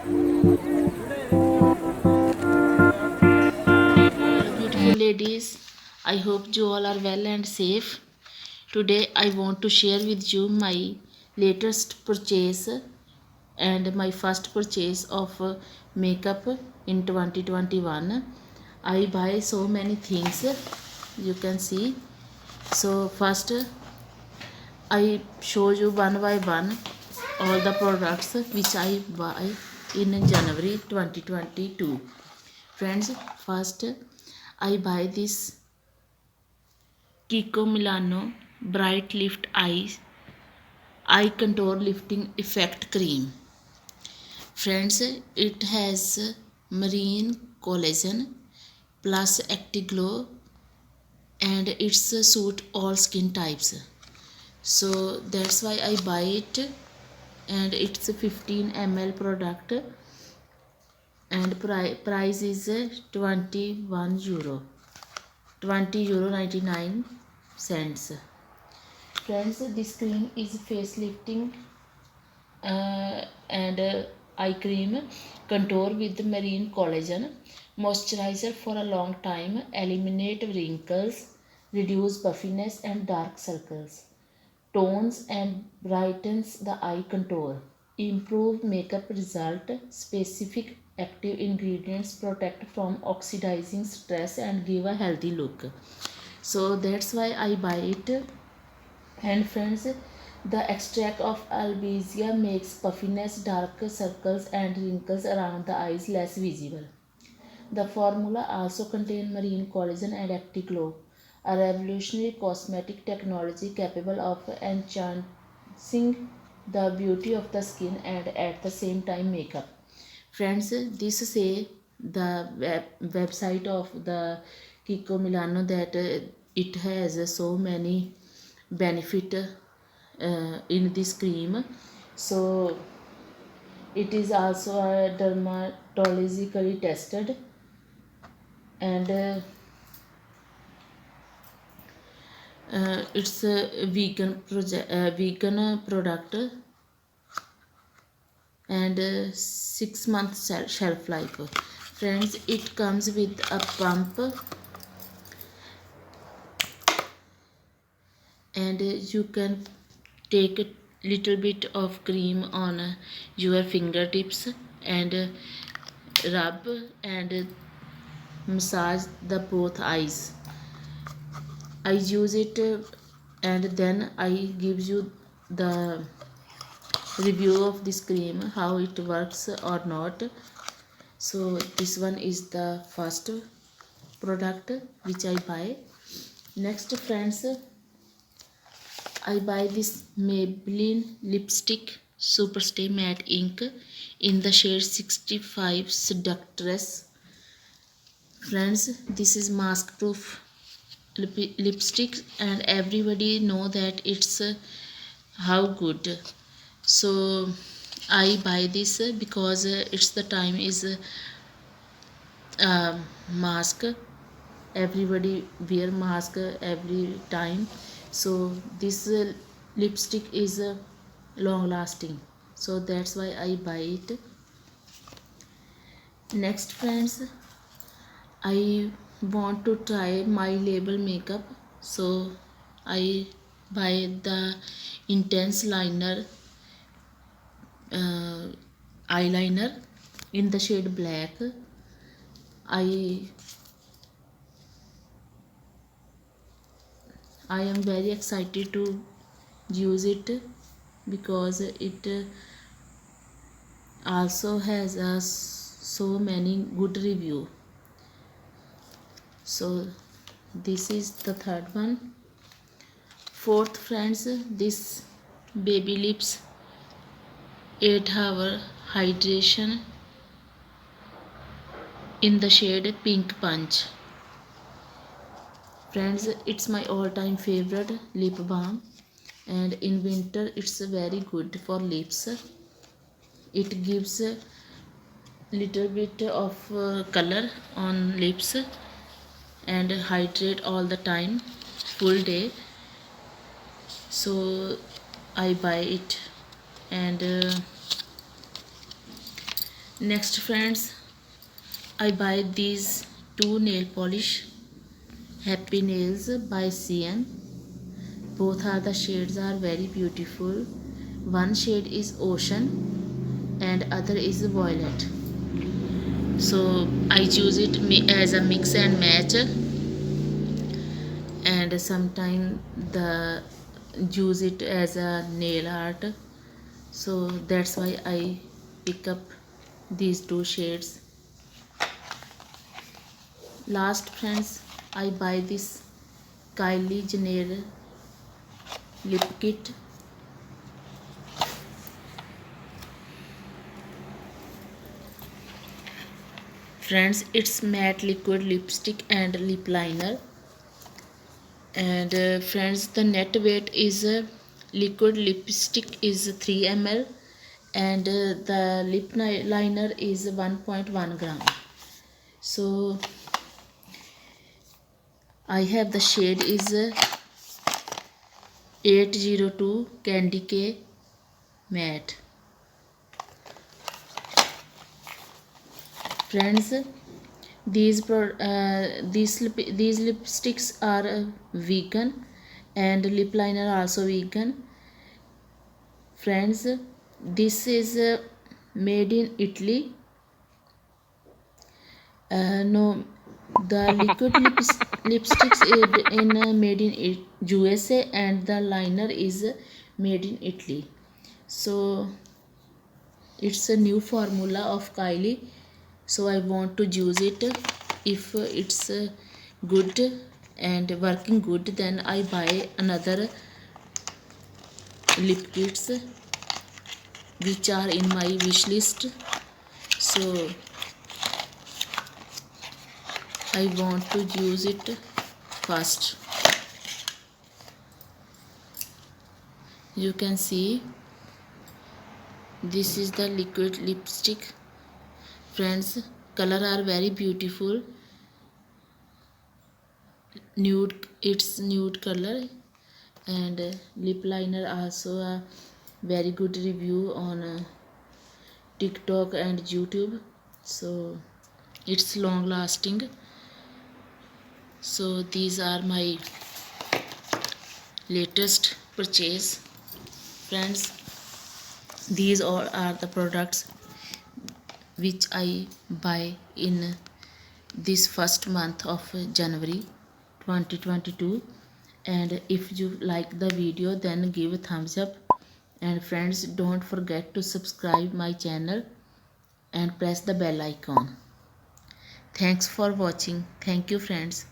Beautiful ladies, I hope you all are well and safe. Today I want to share with you my latest purchase and my first purchase of makeup in 2021. I buy so many things, you can see. So first I show you one by one all the products which I buy in January 2022. Friends, first I buy this Kiko Milano Bright Lift Eye Contour Lifting Effect Cream. Friends, it has marine collagen plus active glow and it's suit all skin types. So that's why I buy it, and it's a 15 ml product and price is 21 euro, 20 euro 99 cents. Friends, this cream is face lifting and eye cream contour with marine collagen moisturizer for a long time, eliminate wrinkles, reduce puffiness and dark circles, tones and brightens the eye contour, improve makeup result, specific active ingredients protect from oxidizing stress and give a healthy look. So that's why I buy it. And friends, the extract of albizia makes puffiness, dark circles and wrinkles around the eyes less visible. The formula also contains marine collagen and active glow, a revolutionary cosmetic technology capable of enhancing the beauty of the skin and at the same time makeup. Friends, this say the website of the Kiko Milano that it has so many benefit in this cream. So it is also dermatologically tested, and it's a vegan product and 6 months shelf life. Friends, it comes with a pump and you can take a little bit of cream on your fingertips and rub and massage the both eyes. I use it and then I give you the review of this cream, how it works or not. So this one is the first product which I buy. Next, friends, I buy this Maybelline lipstick Superstay matte ink in the shade 65 Seductress. Friends, this is mask proof lipstick and everybody know that it's how good. So I buy this because it's the time is mask, everybody wear mask every time. So this lipstick is long lasting, so that's why I buy it. Next, friends, I want to try my label makeup, so I buy the intense liner eyeliner in the shade black. I am very excited to use it because it also has so many good review. So this is the third one. Fourth, friends, this baby lips 8-hour hydration in the shade pink punch. Friends, it's my all-time favorite lip balm and in winter it's very good for lips. It gives a little bit of color on lips and hydrate all the time, full day. So I buy it, and Next friends, I buy these two nail polish Happy Nails by Cien. Both are the shades are very beautiful. One shade is ocean and other is violet. So I choose it as a mix and match, and sometimes the use it as a nail art. So that's why I pick up these two shades. Last friends, I buy this Kylie Jenner Lip Kit. Friends, it's matte liquid lipstick and lip liner. And friends, the net weight is liquid lipstick is 3 ml and the lip liner is 1.1 gram. So I have the shade is 802 Candy K Matte. Friends, these lipsticks are vegan and lip liner also vegan. Friends, this is made in Italy. No, the liquid lipsticks is made in USA and the liner is made in Italy. So it's a new formula of Kylie, so I want to use it. If it's good and working good, then I buy another lip kits which are in my wish list. So I want to use it fast. You can see this is the liquid lipstick. Friends, color are very beautiful. Nude, it's nude color, and lip liner also a very good review on TikTok and YouTube. So it's long lasting. So these are my latest purchase. Friends, these all are the products which I buy in this first month of January 2022. And if you like the video, then give a thumbs up, and friends, don't forget to subscribe my channel and press the bell icon. Thanks for watching. Thank you friends.